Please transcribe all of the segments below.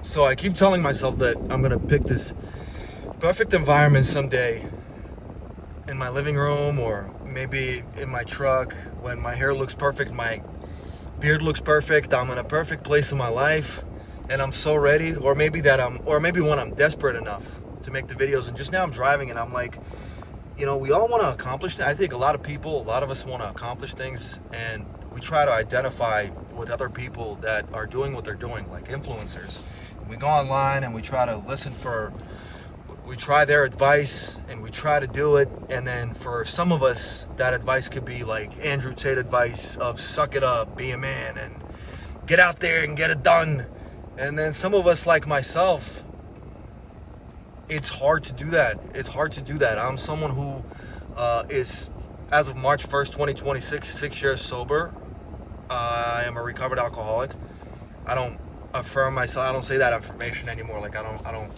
So I keep telling myself that I'm gonna pick this perfect environment someday in my living room, or maybe in my truck, when my hair looks perfect, my beard looks perfect, I'm in a perfect place in my life and I'm so ready. Or maybe when I'm desperate enough to make the videos, and just now I'm driving and I'm like, we all want to accomplish that. I think a lot of us want to accomplish things, and we try to identify with other people that are doing what they're doing, like influencers. We go online and we try to we try their advice and we try to do it. And then for some of us, that advice could be like Andrew Tate advice of suck it up, be a man, and get out there and get it done. And then some of us, like myself, it's hard to do that. I'm someone who is, as of March 1st, 2026, 6 years sober. I am a recovered alcoholic. I don't affirm myself. I don't say that affirmation anymore. Like I don't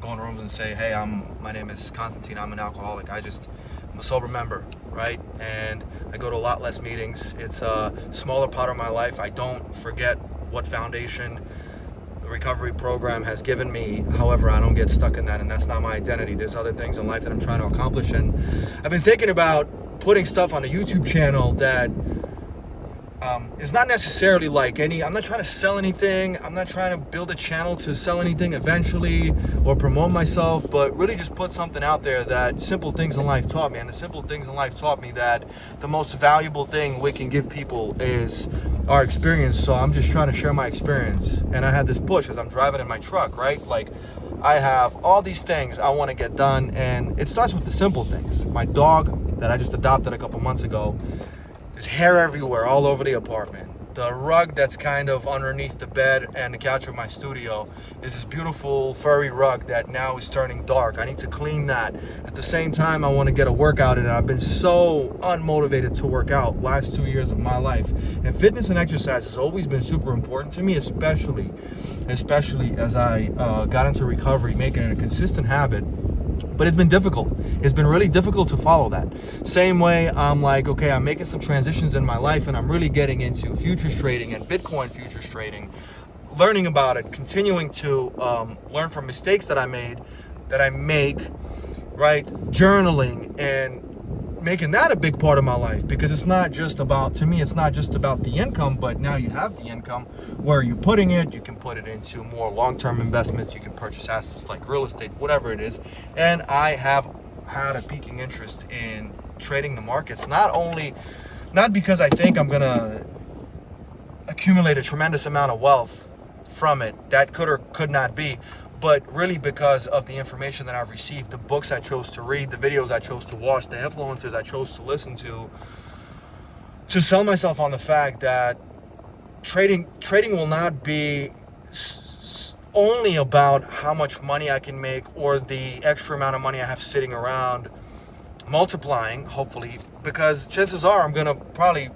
go in rooms and say, hey, my name is Constantine, I'm an alcoholic. I'm a sober member, right? And I go to a lot less meetings. It's a smaller part of my life. I don't forget what foundation the recovery program has given me. However, I don't get stuck in that, and that's not my identity. There's other things in life that I'm trying to accomplish, and I've been thinking about putting stuff on a YouTube channel that is not necessarily like I'm not trying to sell anything. I'm not trying to build a channel to sell anything eventually or promote myself, but really just put something out there that simple things in life taught me. And the simple things in life taught me that the most valuable thing we can give people is our experience. So I'm just trying to share my experience. And I had this push as I'm driving in my truck, right? Like, I have all these things I want to get done, and it starts with the simple things. My dog that I just adopted a couple months ago, there's hair everywhere, all over the apartment. The rug that's kind of underneath the bed and the couch of my studio is this beautiful furry rug that now is turning dark. I need to clean that. At the same time, I want to get a workout in. I've been so unmotivated to work out last 2 years of my life. And fitness and exercise has always been super important to me, especially as I got into recovery, making it a consistent habit. But it's been difficult. It's been really difficult to follow that. Same way, I'm like, okay, I'm making some transitions in my life, and I'm really getting into futures trading and Bitcoin futures trading, learning about it, continuing to learn from mistakes that I make, right? Journaling and making that a big part of my life, because it's not just about the income, but now you have the income. Where are you putting it? You can put it into more long-term investments. You can purchase assets like real estate, whatever it is. And I have had a peaking interest in trading the markets, not because I think I'm gonna accumulate a tremendous amount of wealth from it. That could or could not be. But really because of the information that I've received, the books I chose to read, the videos I chose to watch, the influencers I chose to listen to sell myself on the fact that trading will not be only about how much money I can make or the extra amount of money I have sitting around multiplying, hopefully, because chances are I'm going to probably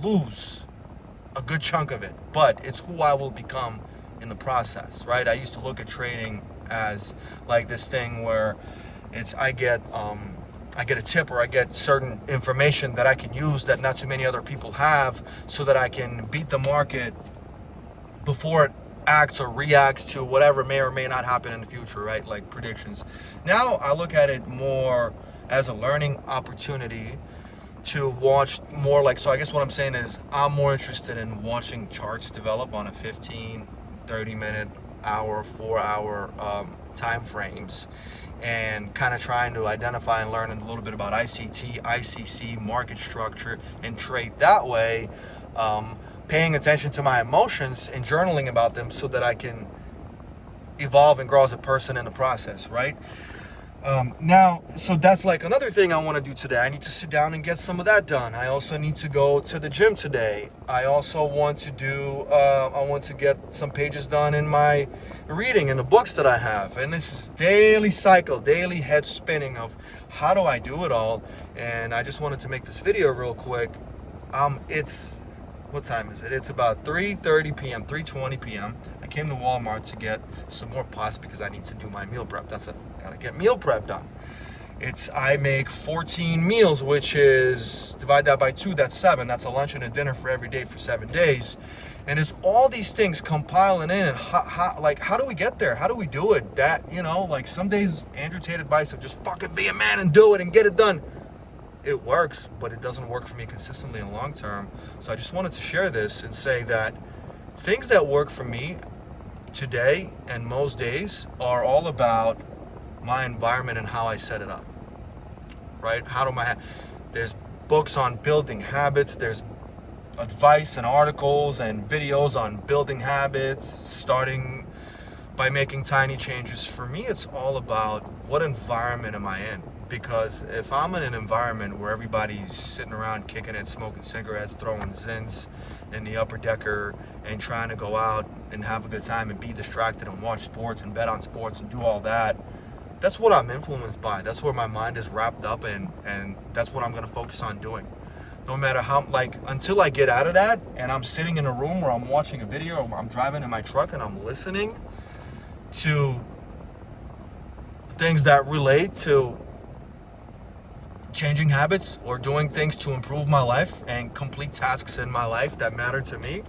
lose a good chunk of it, but it's who I will become in the process, right? I used to look at trading as like this thing where I get a tip, or I get certain information that I can use that not too many other people have, so that I can beat the market before it acts or reacts to whatever may or may not happen in the future, right? Like predictions. Now I look at it more as a learning opportunity to watch more. Like, so I guess what I'm saying is I'm more interested in watching charts develop on a 15, 30-minute, hour, 4-hour time frames, and kind of trying to identify and learn a little bit about ICT, ICC, market structure, and trade that way, paying attention to my emotions and journaling about them so that I can evolve and grow as a person in the process, right? Now, so that's like another thing I want to do today. I need to sit down and get some of that done. I also need to go to the gym today. I also want to I want to get some pages done in my reading and the books that I have. And this is daily cycle, daily head spinning of how do I do it all? And I just wanted to make this video real quick. What time is it? It's about 3:30 p.m., 3:20 p.m. I came to Walmart to get some more pots because I need to do my meal prep. Gotta get meal prep done. I make 14 meals, which is, divide that by 2, that's 7. That's a lunch and a dinner for every day for 7 days. And it's all these things compiling in, and how do we get there? How do we do it? That, like some days Andrew Tate advice of just fucking be a man and do it and get it done. It works, but it doesn't work for me consistently in long term. So I just wanted to share this and say that things that work for me today and most days are all about my environment and how I set it up, right? There's books on building habits, there's advice and articles and videos on building habits, starting by making tiny changes. For me, it's all about what environment am I in? Because if I'm in an environment where everybody's sitting around kicking it, smoking cigarettes, throwing zins in the upper decker and trying to go out and have a good time and be distracted and watch sports and bet on sports and do all that, that's what I'm influenced by. That's where my mind is wrapped up in, and that's what I'm going to focus on doing. No matter how, until I get out of that and I'm sitting in a room where I'm watching a video or I'm driving in my truck and I'm listening to things that relate to changing habits or doing things to improve my life and complete tasks in my life that matter to me,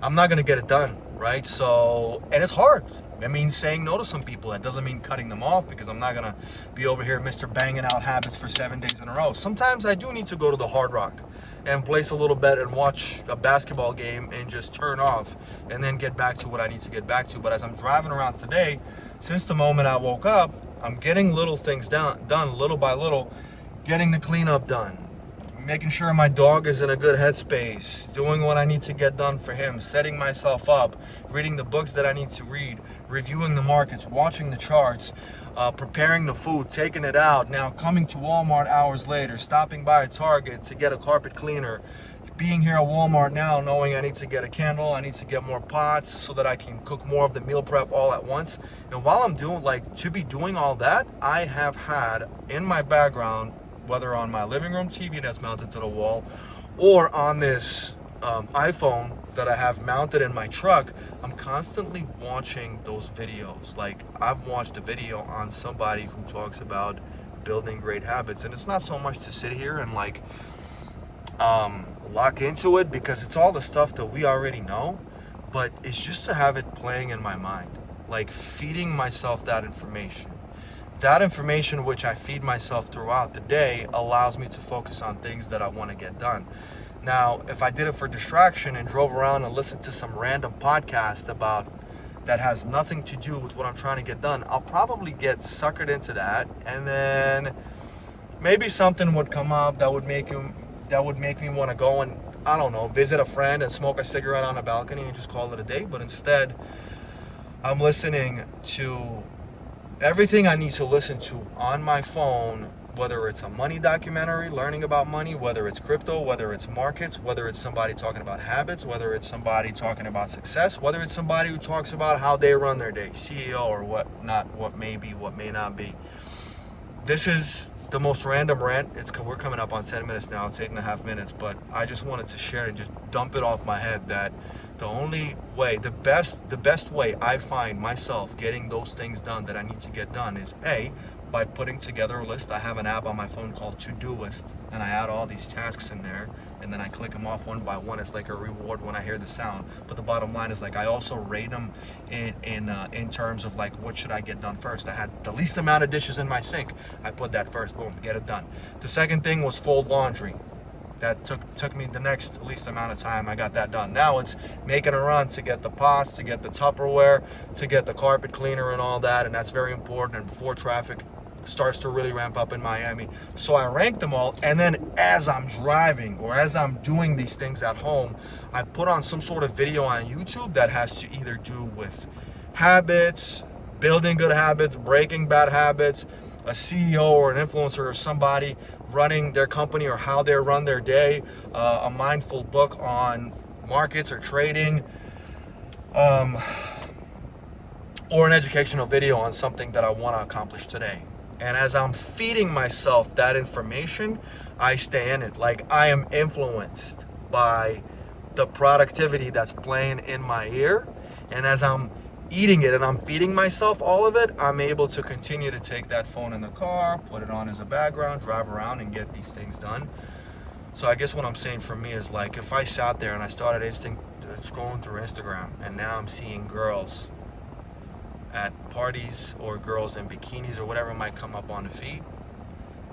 I'm not going to get it done, right? So, and it's hard. It means saying no to some people. That doesn't mean cutting them off, because I'm not going to be over here Mr. Banging out habits for 7 days in a row. Sometimes I do need to go to the Hard Rock and place a little bet and watch a basketball game and just turn off and then get back to what I need to get back to. But as I'm driving around today, since the moment I woke up, I'm getting little things done little by little, getting the cleanup done, making sure my dog is in a good headspace, doing what I need to get done for him, setting myself up, reading the books that I need to read, reviewing the markets, watching the charts, preparing the food, taking it out, now coming to Walmart hours later, stopping by a Target to get a carpet cleaner, being here at Walmart now knowing I need to get a candle, I need to get more pots so that I can cook more of the meal prep all at once. And while I'm doing all that, I have had in my background, whether on my living room TV that's mounted to the wall or on this iPhone that I have mounted in my truck, I'm constantly watching those videos. Like, I've watched a video on somebody who talks about building great habits, and it's not so much to sit here and lock into it, because it's all the stuff that we already know, but it's just to have it playing in my mind, like feeding myself that information. That information which I feed myself throughout the day allows me to focus on things that I want to get done. Now, if I did it for distraction and drove around and listened to some random podcast that has nothing to do with what I'm trying to get done, I'll probably get suckered into that, and then maybe something would come up that would make me want to go and, I don't know, visit a friend and smoke a cigarette on a balcony and just call it a day. But instead, I'm listening to everything I need to listen to on my phone, whether it's a money documentary, learning about money, whether it's crypto, whether it's markets, whether it's somebody talking about habits, whether it's somebody talking about success, whether it's somebody who talks about how they run their day, CEO or what may be, what may not be. This is the most random rant. We're coming up on 10 minutes now. It's 8.5 minutes, but I just wanted to share and just dump it off my head that the only way, the best way I find myself getting those things done that I need to get done is by putting together a list. I have an app on my phone called To-Do List, and I add all these tasks in there, and then I click them off one by one. It's like a reward when I hear the sound. But the bottom line is, I also rate them in terms of what should I get done first. I had the least amount of dishes in my sink. I put that first. Boom, get it done. The second thing was fold laundry. That took me the next least amount of time. I got that done. Now it's making a run to get the pots, to get the Tupperware, to get the carpet cleaner and all that, and that's very important. And before traffic starts to really ramp up in Miami. So I rank them all, and then as I'm driving or as I'm doing these things at home, I put on some sort of video on YouTube that has to either do with habits, building good habits, breaking bad habits, a CEO or an influencer or somebody running their company or how they run their day, a mindful book on markets or trading, or an educational video on something that I want to accomplish today. And as I'm feeding myself that information, I stay in it. I am influenced by the productivity that's playing in my ear. And as I'm eating it and I'm feeding myself all of it, I'm able to continue to take that phone in the car, put it on as a background, drive around and get these things done. So I guess what I'm saying for me is like, if I sat there and I started scrolling through Instagram and now I'm seeing girls at parties or girls in bikinis or whatever might come up on the feed,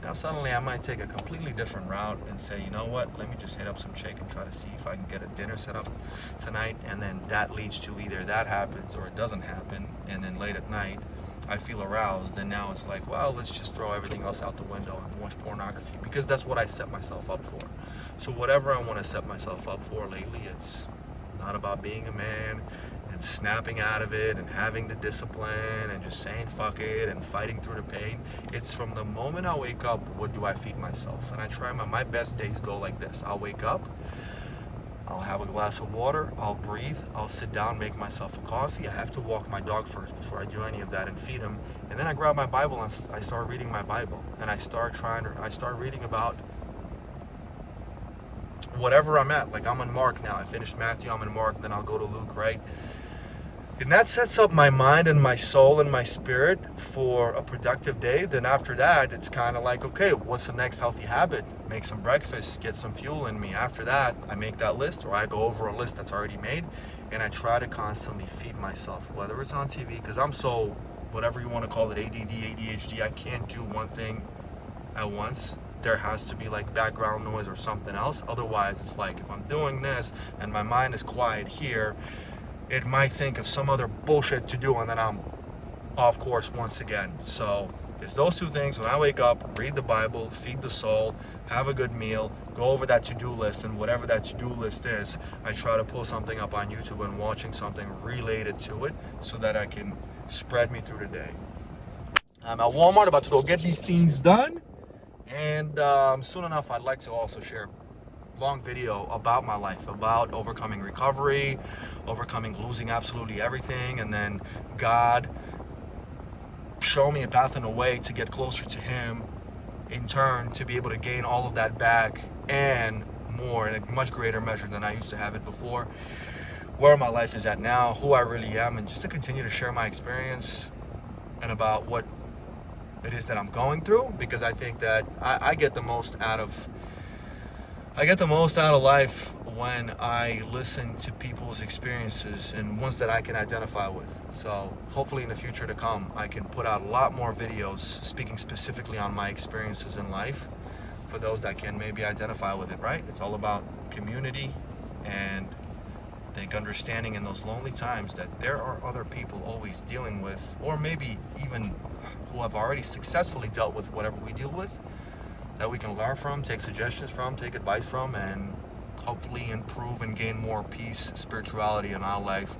now suddenly I might take a completely different route and say, you know what, let me just hit up some chick and try to see if I can get a dinner set up tonight. And then that leads to either that happens or it doesn't happen. And then late at night, I feel aroused. And now it's like, well, let's just throw everything else out the window and watch pornography, because that's what I set myself up for. So whatever I want to set myself up for lately, it's not about being a man and snapping out of it and having the discipline and just saying fuck it and fighting through the pain. It's from the moment I wake up, what do I feed myself? And I try my best days go like this. I'll wake up, I'll have a glass of water, I'll breathe, I'll sit down, make myself a coffee. I have to walk my dog first before I do any of that and feed him. And then I grab my Bible and I start reading my Bible. And I start reading about whatever I'm at. Like I'm in Mark now. I finished Matthew, I'm in Mark, then I'll go to Luke, right? And that sets up my mind and my soul and my spirit for a productive day. Then after that, it's kind of like, okay, what's the next healthy habit? Make some breakfast, get some fuel in me. After that, I make that list, or I go over a list that's already made, and I try to constantly feed myself, whether it's on TV, because I'm so, whatever you want to call it, ADD, ADHD, I can't do one thing at once. There has to be like background noise or something else. Otherwise, it's like if I'm doing this and my mind is quiet here, it might think of some other bullshit to do, and then I'm off course once again. So it's those two things. When I wake up, read the Bible, feed the soul, have a good meal, go over that to-do list, and whatever that to-do list is, I try to pull something up on YouTube and watching something related to it so that I can spread me through the day. I'm at Walmart about to go get these things done, and soon enough I'd like to also share long video about my life, about overcoming recovery, overcoming losing absolutely everything, and then God show me a path and a way to get closer to Him, in turn to be able to gain all of that back and more in a much greater measure than I used to have it before, where my life is at now, who I really am, and just to continue to share my experience and about what it is that I'm going through, because I think that I get the most out of life when I listen to people's experiences and ones that I can identify with. So hopefully in the future to come, I can put out a lot more videos speaking specifically on my experiences in life for those that can maybe identify with it, right? It's all about community, and I think understanding in those lonely times that there are other people always dealing with, or maybe even who have already successfully dealt with whatever we deal with, that we can learn from, take suggestions from, take advice from, and hopefully improve and gain more peace, spirituality in our life.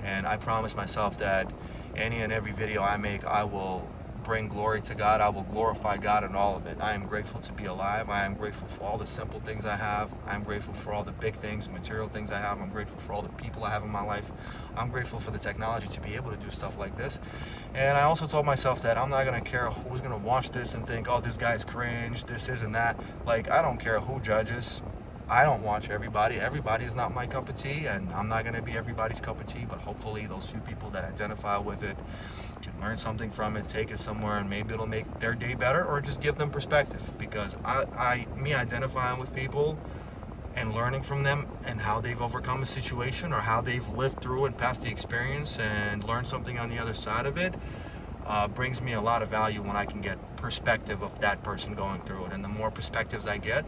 And I promise myself that any and every video I make, I will bring glory to God. I will glorify God in all of it. I am grateful to be alive. I am grateful for all the simple things I have. I am grateful for all the big things, material things I have. I'm grateful for all the people I have in my life. I'm grateful for the technology to be able to do stuff like this. And I also told myself that I'm not going to care who's going to watch this and think, oh, this guy's cringe, this isn't that. Like, I don't care who judges. I don't watch everybody. Everybody is not my cup of tea, and I'm not going to be everybody's cup of tea, but hopefully those few people that identify with it can learn something from it, take it somewhere, and maybe it'll make their day better, or just give them perspective. Because me identifying with people and learning from them and how they've overcome a situation, or how they've lived through and passed the experience and learned something on the other side of it, brings me a lot of value when I can get perspective of that person going through it. And the more perspectives I get,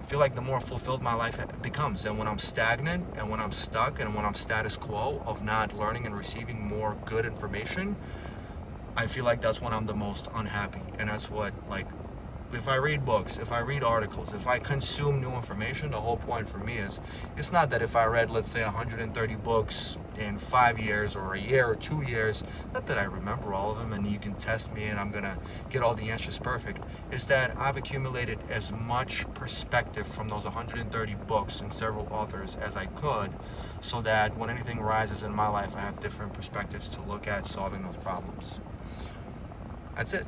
I feel like the more fulfilled my life becomes. And when I'm stagnant and when I'm stuck and when I'm status quo of not learning and receiving more good information, I feel like that's when I'm the most unhappy. And that's what, like, if I read books, if I read articles, if I consume new information, the whole point for me is, it's not that if I read, let's say, 130 books in 5 years or a year or 2 years, not that I remember all of them and you can test me and I'm gonna get all the answers perfect. It's that I've accumulated as much perspective from those 130 books and several authors as I could, so that when anything arises in my life, I have different perspectives to look at solving those problems. That's it.